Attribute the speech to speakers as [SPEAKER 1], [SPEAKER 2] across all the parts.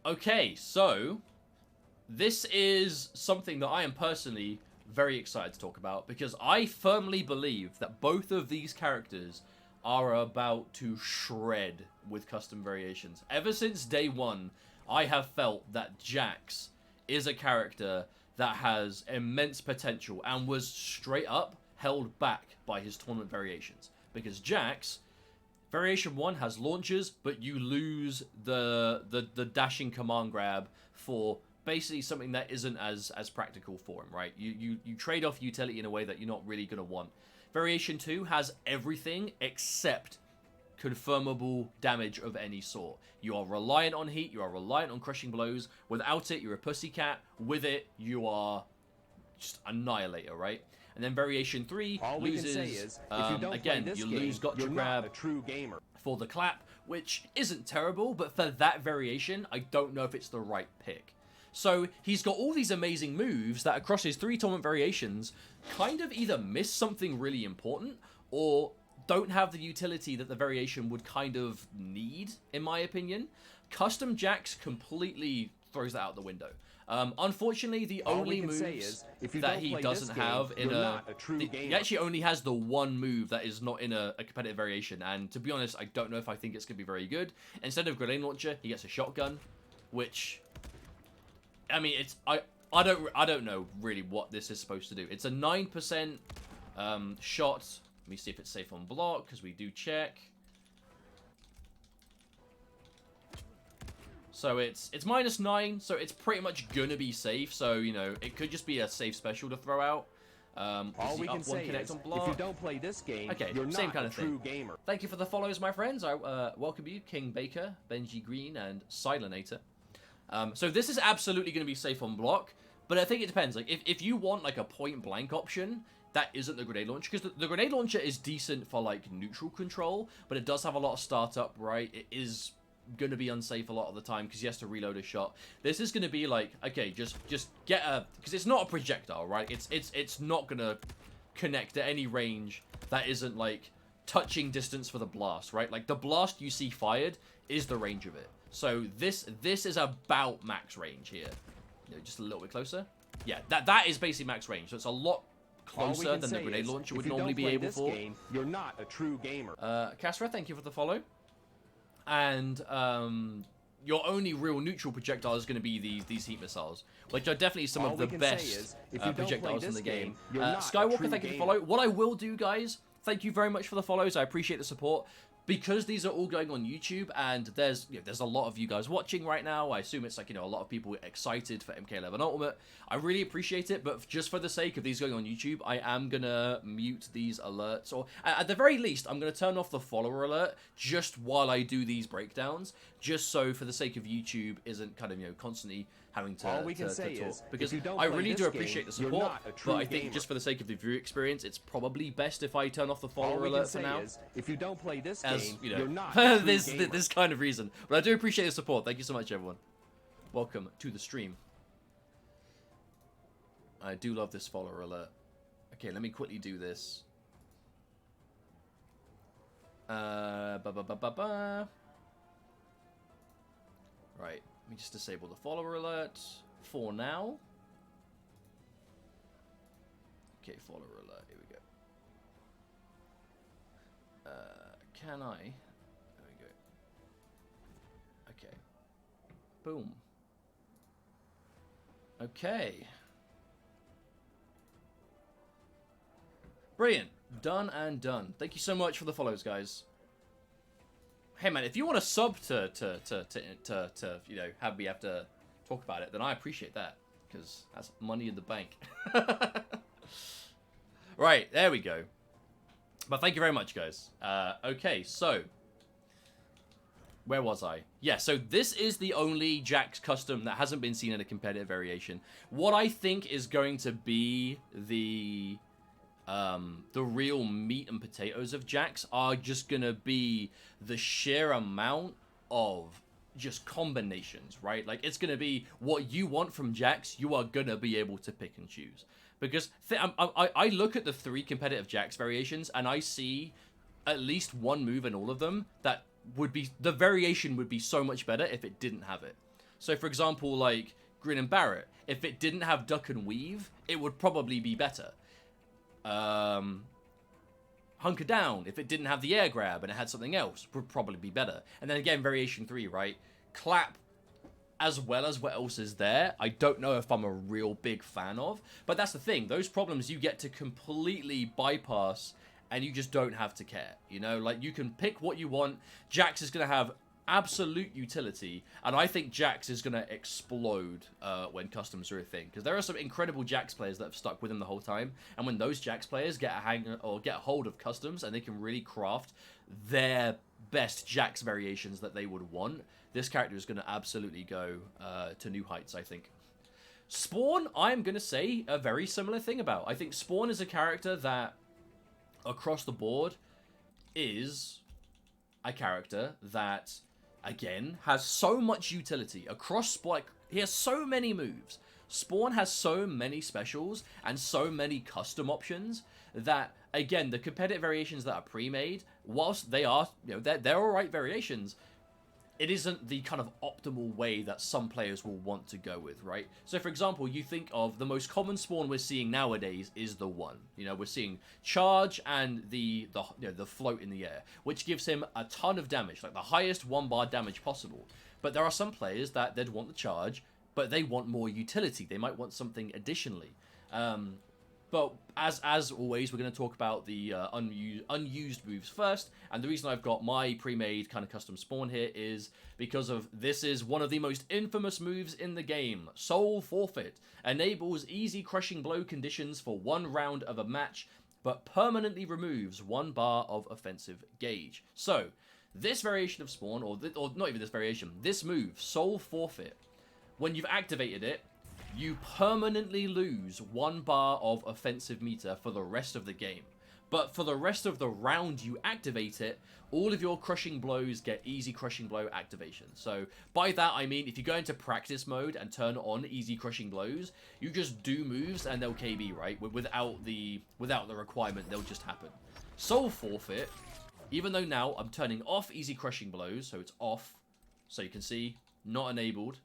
[SPEAKER 1] Okay, so this is something that I am personally very excited to talk about because I firmly believe that both of these characters are about to shred with custom variations. Ever since day one, I have felt that Jax is a character that has immense potential and was straight up held back by his tournament variations. Because Jax, Variation 1 has launchers, but you lose the dashing command grab for basically something that isn't as practical for him, right? You trade off utility in a way that you're not really going to want. Variation 2 has everything except confirmable damage of any sort. You are reliant on heat, you are reliant on crushing blows. Without it, you're a pussycat. With it, you are just annihilator, right? And then Variation 3 loses, again, you lose Gotcha Grab for the clap, which isn't terrible, but for that variation, I don't know if it's the right pick. So he's got all these amazing moves that across his 3 tournament variations kind of either miss something really important or don't have the utility that the variation would kind of need, in my opinion. Custom Jax completely throws that out the window. Unfortunately, the only moves that he doesn't have in he actually only has the one move that is not in a competitive variation, and to be honest, I don't know if I think it's going to be very good. Instead of grenade launcher, he gets a shotgun, which, I mean, it's I don't know really what this is supposed to do. It's a 9% shot. Let me see if it's safe on block, because we do check. So it's -9, so it's pretty much gonna be safe. So, you know, it could just be a safe special to throw out.
[SPEAKER 2] All we can say is, if you don't play this game, you're
[SPEAKER 1] same
[SPEAKER 2] not
[SPEAKER 1] kind
[SPEAKER 2] a
[SPEAKER 1] of
[SPEAKER 2] true
[SPEAKER 1] thing.
[SPEAKER 2] gamer.
[SPEAKER 1] Thank you for the follows, my friends. I welcome you, King Baker, Benji Green, and Silinator. So this is absolutely going to be safe on block, but I think it depends. Like, if you want like a point blank option, that isn't the grenade launcher, because the grenade launcher is decent for like neutral control, but it does have a lot of startup, right? It is going to be unsafe a lot of the time because he has to reload a shot. This is going to be like, okay, just get a, because it's not a projectile, right? It's not going to connect at any range that isn't like touching distance for the blast, right? Like the blast you see fired is the range of it. So this is about max range here. You know, just a little bit closer. Yeah, that is basically max range. So it's a lot closer than the grenade launcher would normally be able for.
[SPEAKER 2] You're not a true gamer.
[SPEAKER 1] Kasra, thank you for the follow. And your only real neutral projectile is going to be these heat missiles, which are definitely some of the best projectiles in the game. Skywalker, thank you for the follow. What I will do, guys, thank you very much for the follows. I appreciate the support. Because these are all going on YouTube, and there's a lot of you guys watching right now. I assume it's like, you know, a lot of people excited for MK11 Ultimate. I really appreciate it, but just for the sake of these going on YouTube, I am gonna mute these alerts, or at the very least, I'm gonna turn off the follower alert just while I do these breakdowns, just so for the sake of YouTube isn't kind of, you know, constantly having to talk. Because I really do appreciate the support, but I think just for the sake of the viewer experience, it's probably best if I turn off the follower alert for now.
[SPEAKER 2] If you don't play this game,
[SPEAKER 1] as, you know,
[SPEAKER 2] you're not
[SPEAKER 1] this kind of reason. But I do appreciate the support. Thank you so much, everyone. Welcome to the stream. I do love this follower alert. Okay, let me quickly do this. Right. Let me just disable the follower alert for now. Okay, follower alert. Here we go. Can I? There we go. Okay. Boom. Okay. Brilliant. Done and done. Thank you so much for the follows, guys. Hey man, if you want to sub to you know, have me have to talk about it, then I appreciate that, because that's money in the bank. Right, there we go. But thank you very much, guys. Okay, so where was I? Yeah, so this is the only Jax custom that hasn't been seen in a competitive variation. What I think is going to be the real meat and potatoes of Jax are just gonna be the sheer amount of just combinations, right? Like, it's gonna be what you want from Jax, you are gonna be able to pick and choose. Because I look at the 3 competitive Jax variations, and I see at least one move in all of them that would be, the variation would be so much better if it didn't have it. So, for example, like Grin and Barrett, if it didn't have duck and weave, it would probably be better. Hunker Down, if it didn't have the air grab and it had something else, would probably be better. And then again, Variation 3, right? Clap, as well as what else is there, I don't know if I'm a real big fan of. But that's the thing. Those problems you get to completely bypass, and you just don't have to care. You know, like, you can pick what you want. Jax is going to have absolute utility, and I think Jax is going to explode when customs are a thing, because there are some incredible Jax players that have stuck with him the whole time, and when those Jax players get a hold of customs and they can really craft their best Jax variations that they would want, this character is going to absolutely go to new heights, I think. Spawn, I'm going to say a very similar thing about. I think Spawn is a character that, across the board, is a character that, again, has so much utility across, like, he has so many moves. Spawn has so many specials and so many custom options that, again, the competitive variations that are pre-made, whilst they are, you know, they're alright variations, it isn't the kind of optimal way that some players will want to go with, right? So, for example, you think of the most common spawn we're seeing nowadays is the 1. You know, we're seeing charge and the float in the air, which gives him a ton of damage, like the highest 1-bar damage possible. But there are some players that they'd want the charge, but they want more utility. They might want something additionally. But as always, we're going to talk about the unused moves first. And the reason I've got my pre-made kind of custom spawn here is because of this is one of the most infamous moves in the game. Soul Forfeit enables easy crushing blow conditions for 1 round of a match, but permanently removes 1 bar of offensive gauge. So this variation of spawn, or not even this variation, this move, Soul Forfeit, when you've activated it, you permanently lose 1 bar of offensive meter for the rest of the game. But for the rest of the round you activate it, all of your crushing blows get easy crushing blow activation. So by that I mean, if you go into practice mode and turn on easy crushing blows, you just do moves and they'll KB, right? Without the requirement, they'll just happen. Soul Forfeit, even though now I'm turning off easy crushing blows, so it's off, so you can see, not enabled.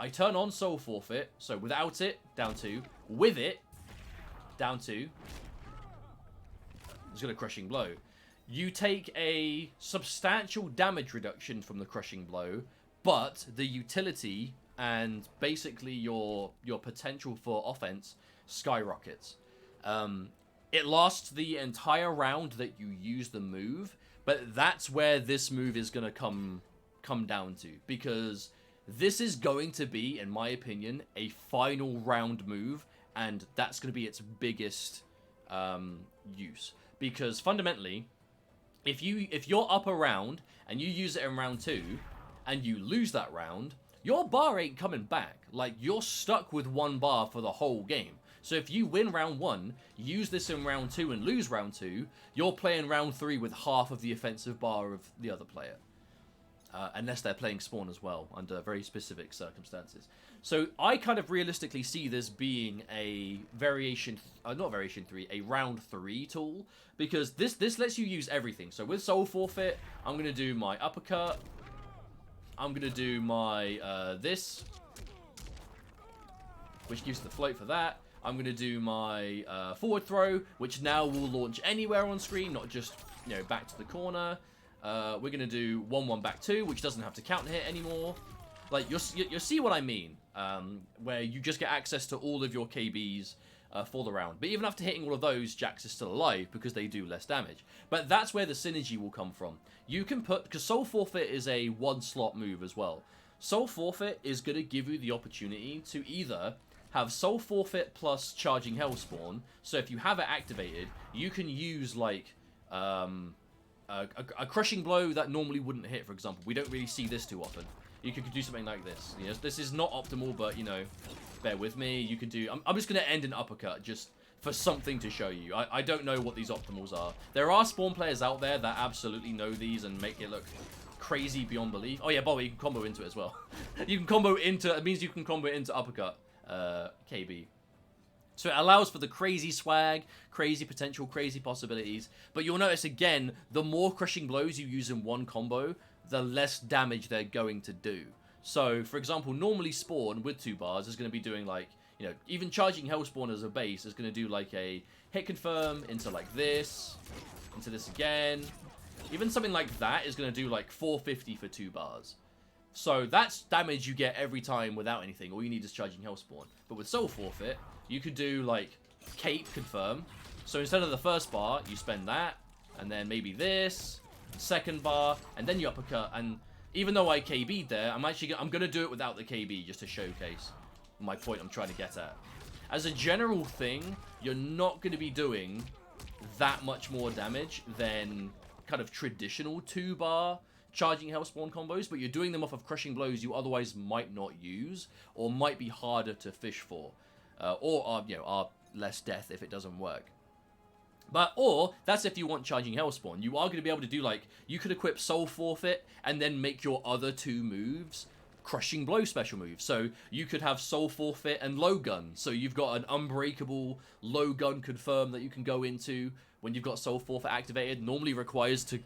[SPEAKER 1] I turn on Soul Forfeit, so without it, down 2. With it, down 2. It's got a crushing blow. You take a substantial damage reduction from the crushing blow, but the utility and basically your potential for offense skyrockets. It lasts the entire round that you use the move, but that's where this move is going to come down to, because this is going to be, in my opinion, a final round move, and that's going to be its biggest use. Because fundamentally, if you're up a round and you use it in round 2, and you lose that round, your bar ain't coming back. Like, you're stuck with 1 bar for the whole game. So if you win round 1, use this in round 2 and lose round 2, you're playing round 3 with half of the offensive bar of the other player. Unless they're playing spawn as well, under very specific circumstances. So I kind of realistically see this being a not variation 3, a round 3 tool, because this lets you use everything. So with Soul Forfeit, I'm going to do my uppercut, I'm going to do my this, which gives the float for that. I'm going to do my forward throw, which now will launch anywhere on screen, not just, you know, back to the corner. We're going to do 1-1 back 2, which doesn't have to counter hit anymore. Like, you'll see what I mean, where you just get access to all of your KBs for the round. But even after hitting all of those, Jax is still alive because they do less damage. But that's where the synergy will come from. You can put, because Soul Forfeit is a 1-slot move as well. Soul Forfeit is going to give you the opportunity to either have Soul Forfeit plus Charging Hellspawn, so if you have it activated, you can use, like, a crushing blow that normally wouldn't hit, for example. We don't really see this too often. You could do something like this. You know, this is not optimal, but, you know, bear with me. You could do... I'm just going to end an uppercut just for something to show you. I don't know what these optimals are. There are spawn players out there that absolutely know these and make it look crazy beyond belief. Oh, yeah, Bobby, you can combo into it as well. You can combo into... It means you can combo into uppercut KB. So it allows for the crazy swag, crazy potential, crazy possibilities. But you'll notice, again, the more crushing blows you use in one combo, the less damage they're going to do. So, for example, normally Spawn with 2 bars is going to be doing like, you know, even charging Hellspawn as a base is going to do like a hit confirm into like this, into this again. Even something like that is going to do like 450 for 2 bars. So that's damage you get every time without anything. All you need is charging Hellspawn. But with Soul Forfeit, you could do like Cape confirm. So instead of the first bar, you spend that, and then maybe this, second bar, and then you uppercut. And even though I KB'd there, I'm going to do it without the KB just to showcase my point I'm trying to get at. As a general thing, you're not going to be doing that much more damage than kind of traditional 2-bar charging Hellspawn combos, but you're doing them off of crushing blows you otherwise might not use, or might be harder to fish for, or are, you know, are less death if it doesn't work. Or, that's if you want charging Hellspawn. You are going to be able to do, like, you could equip Soul Forfeit and then make your other 2 moves crushing blow special moves. So you could have Soul Forfeit and Low Gun. So you've got an unbreakable Low Gun confirm that you can go into when you've got Soul Forfeit activated. Normally requires to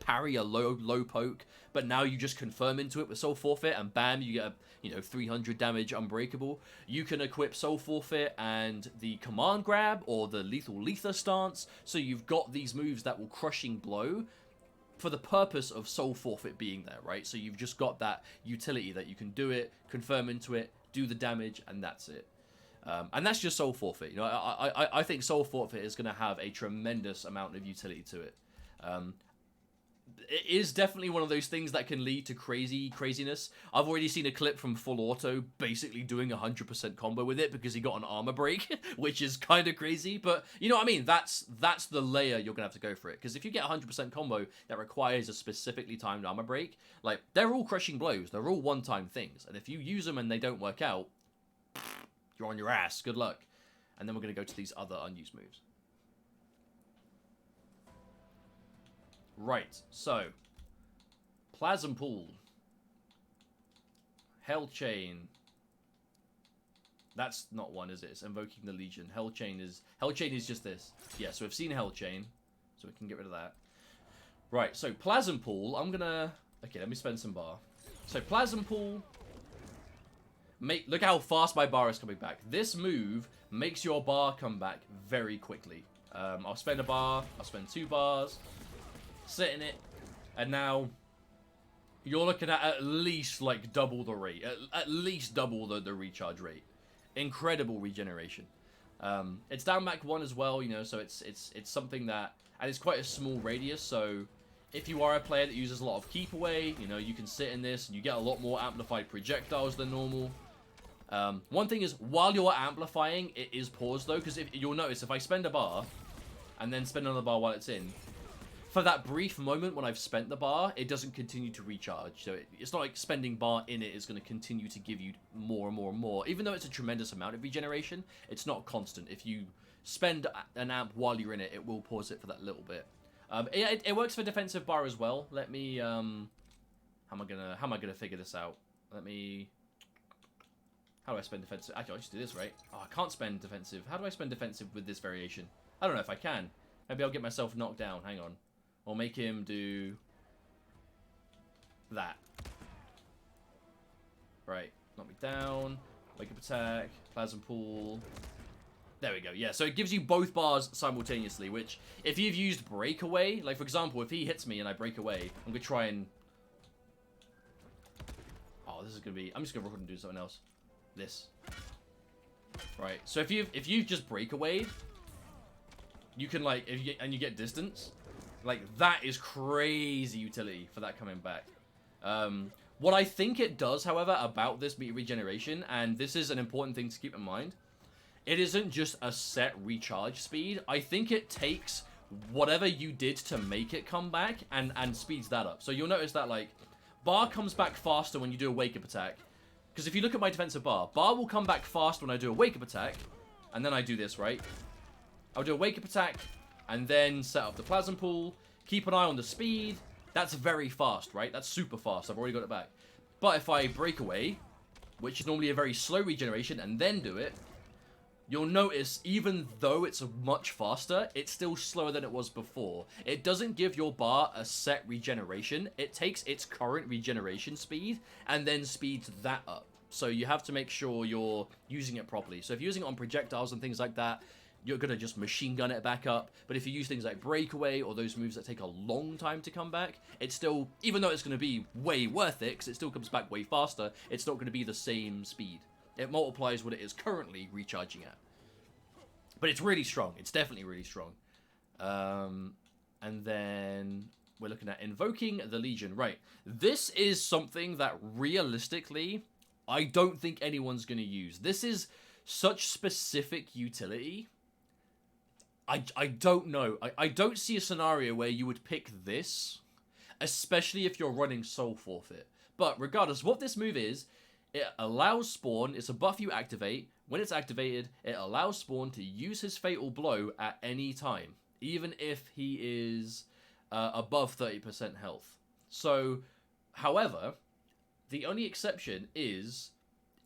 [SPEAKER 1] parry a low poke, but now you just confirm into it with Soul Forfeit, and bam, you get a, you know, 300 damage unbreakable. You can equip Soul Forfeit and the Command Grab or the Lethal Letha stance. So you've got these moves that will crushing blow for the purpose of Soul Forfeit being there, right? So you've just got that utility that you can do it, confirm into it, do the damage, and that's it. And that's just Soul Forfeit. You know, I think Soul Forfeit is going to have a tremendous amount of utility to it. It is definitely one of those things that can lead to craziness. I've already seen a clip from Full Auto basically doing 100% combo with it because he got an armor break, which is kind of crazy. But you know what I mean? That's the layer you're going to have to go for it. Because if you get 100% combo that requires a specifically timed armor break, like, they're all crushing blows. They're all one-time things. And if you use them and they don't work out, you're on your ass. Good luck. And then we're going to go to these other unused moves. Right, so Plasmapool, Hell Chain. That's not one, is it? It's Invoking the Legion. Hell Chain is just this. Yeah, so we've seen Hell Chain, so we can get rid of that. Right, so Plasmapool, I'm gonna... Okay, let me spend some bar. So Plasmapool, look how fast my bar is coming back. This move makes your bar come back very quickly. I'll spend a bar, I'll spend 2 bars, sit in it, and now you're looking at least like double the rate, at least double the recharge rate. Incredible regeneration. It's down back 1 as well, you know, so it's something that, and it's quite a small radius, so if you are a player that uses a lot of keep away, you know, you can sit in this and you get a lot more amplified projectiles than normal. One thing is, while you're amplifying, it is paused though, because you'll notice if I spend a bar and then spend another bar while it's in, for that brief moment when I've spent the bar, it doesn't continue to recharge. So it's not like spending bar in it is going to continue to give you more and more and more. Even though it's a tremendous amount of regeneration, it's not constant. If you spend an amp while you're in it, it will pause it for that little bit. It works for defensive bar as well. Let me how am I gonna figure this out? How do I spend defensive? Actually, I'll just do this, right? Oh, I can't spend defensive. How do I spend defensive with this variation? I don't know if I can. Maybe I'll get myself knocked down. Hang on. Or make him do that. Right. Knock me down. Wake up attack. Plasmapool. There we go. Yeah, so it gives you both bars simultaneously, which if you've used breakaway, like for example, if he hits me and I break away, I'm going to try and... Oh, this is going to be... I'm just going to record and do something else. This. Right. So if you've just breakawayed, you can like, and you get distance, like that is crazy utility for that coming back. What I think it does, however, about this meter regeneration, and this is an important thing to keep in mind, it isn't just a set recharge speed. I think it takes whatever you did to make it come back and speeds that up. So you'll notice that like bar comes back faster when you do a wake up attack. Because if you look at my defensive bar will come back fast when I do a wake up attack, and then I do this, right? I'll do a wake up attack, and then set up the Plasmapool, keep an eye on the speed. That's very fast, right? That's super fast. I've already got it back. But if I break away, which is normally a very slow regeneration, and then do it, you'll notice even though it's much faster, it's still slower than it was before. It doesn't give your bar a set regeneration. It takes its current regeneration speed and then speeds that up. So you have to make sure you're using it properly. So if you're using it on projectiles and things like that, you're going to just machine gun it back up. But if you use things like breakaway or those moves that take a long time to come back, it's still, even though it's going to be way worth it, because it still comes back way faster, it's not going to be the same speed. It multiplies what it is currently recharging at. But it's really strong. It's definitely really strong. And then we're looking at Invoking the Legion. Right. This is something that realistically, I don't think anyone's going to use. This is such specific utility. I don't know. I don't see a scenario where you would pick this, especially if you're running Soul Forfeit. But regardless, what this move is, it allows Spawn, it's a buff you activate. When it's activated, it allows Spawn to use his Fatal Blow at any time, even if he is above 30% health. So, however, the only exception is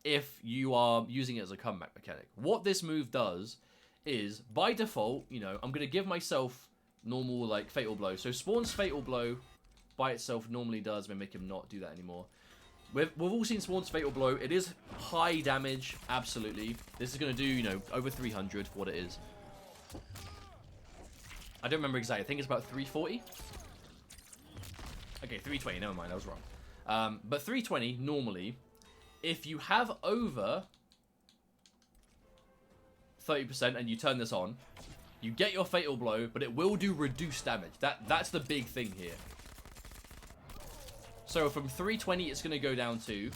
[SPEAKER 1] if you are using it as a comeback mechanic. What this move does is, by default, you know, I'm going to give myself normal, like, Fatal Blow. So Spawn's Fatal Blow by itself normally does, may make him not do that anymore. We've all seen Spawn's Fatal Blow. It is high damage, absolutely. This is going to do, you know, over 300 for what it is. I don't remember exactly. I think it's about 340. Okay, 320. Never mind, I was wrong. But 320, normally, if you have over 30% and you turn this on, you get your Fatal Blow, but it will do reduced damage. That's the big thing here. So from 320, it's going to go down to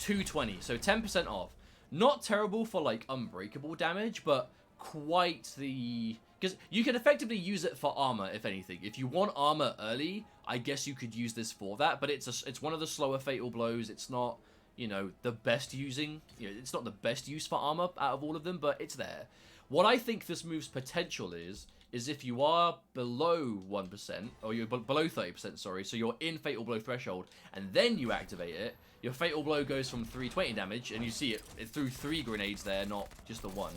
[SPEAKER 1] 220. So 10% off. Not terrible for, like, unbreakable damage, but quite the... Because you can effectively use it for armor, if anything. If you want armor early, I guess you could use this for that. But it's one of the slower Fatal Blows. It's not, you know, the best using... You know, it's not the best use for armor out of all of them, but it's there. What I think this move's potential is if you are below 1%, or you're below 30%, sorry, so you're in Fatal Blow threshold, and then you activate it, your Fatal Blow goes from 320 damage, and you see it threw 3 grenades there, not just the 1.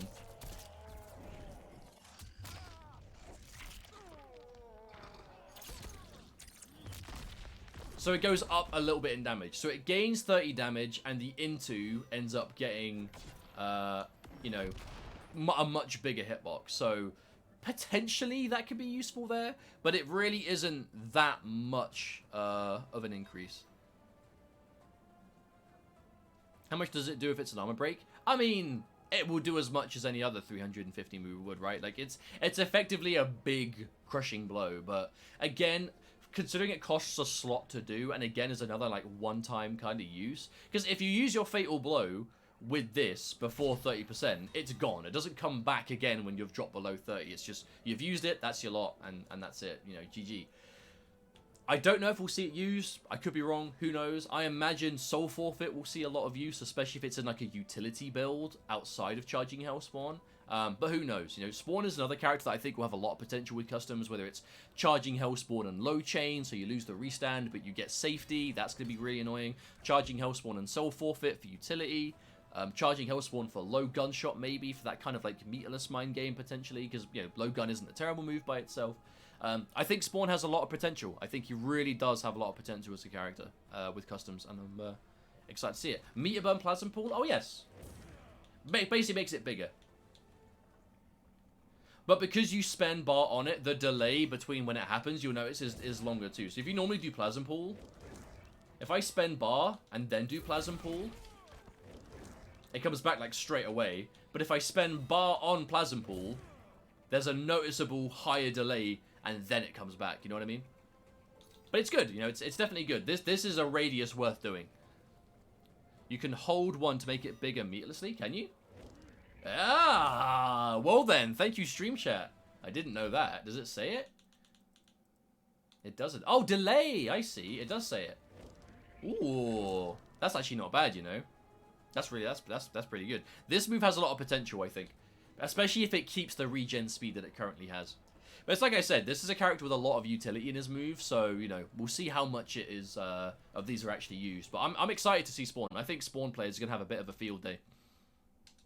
[SPEAKER 1] So it goes up a little bit in damage. So it gains 30 damage, and the into ends up getting, you know, a much bigger hitbox. So potentially that could be useful there, but it really isn't that much of an increase. How much does it do if it's an armor break? I mean, it will do as much as any other 350 move would, right? Like, it's effectively a big crushing blow, but again, considering it costs a slot to do, and again is another, like, one-time kind of use, because if you use your Fatal Blow with this before 30%, it's gone. It doesn't come back again when you've dropped below 30. It's just, you've used it, that's your lot, and that's it, you know, GG. I don't know if we'll see it used. I could be wrong. Who knows? I imagine Soul Forfeit will see a lot of use, especially if it's in, like, a utility build outside of Charging Hell Spawn. But who knows? You know, Spawn is another character that I think will have a lot of potential with customs, whether it's Charging Hell Spawn and Low Chain, so you lose the restand, but you get safety. That's going to be really annoying. Charging Hell Spawn and Soul Forfeit for utility. Charging Hellspawn for low gunshot, maybe, for that kind of, like, meterless mind game, potentially, because, you know, low gun isn't a terrible move by itself. I think Spawn has a lot of potential. I think he really does have a lot of potential as a character with customs, and I'm excited to see it. Meter Burn Plasmapool? Oh, yes. Basically makes it bigger. But because you spend bar on it, the delay between when it happens, you'll notice, is longer, too. So if you normally do Plasmapool, if I spend bar and then do Plasmapool, it comes back, like, straight away. But if I spend bar on Plasmapool, there's a noticeable higher delay, and then it comes back. You know what I mean? But it's good. You know, it's definitely good. This is a radius worth doing. You can hold one to make it bigger meatlessly, can you? Ah! Well then, thank you, Stream Chat. I didn't know that. Does it say it? It doesn't. Oh, delay! I see. It does say it. Ooh. That's actually not bad, you know? That's pretty good. This move has a lot of potential, I think. Especially if it keeps the regen speed that it currently has. But it's like I said, this is a character with a lot of utility in his move, so, you know, we'll see how much it is of these are actually used. But I'm excited to see Spawn. I think Spawn players are going to have a bit of a field day.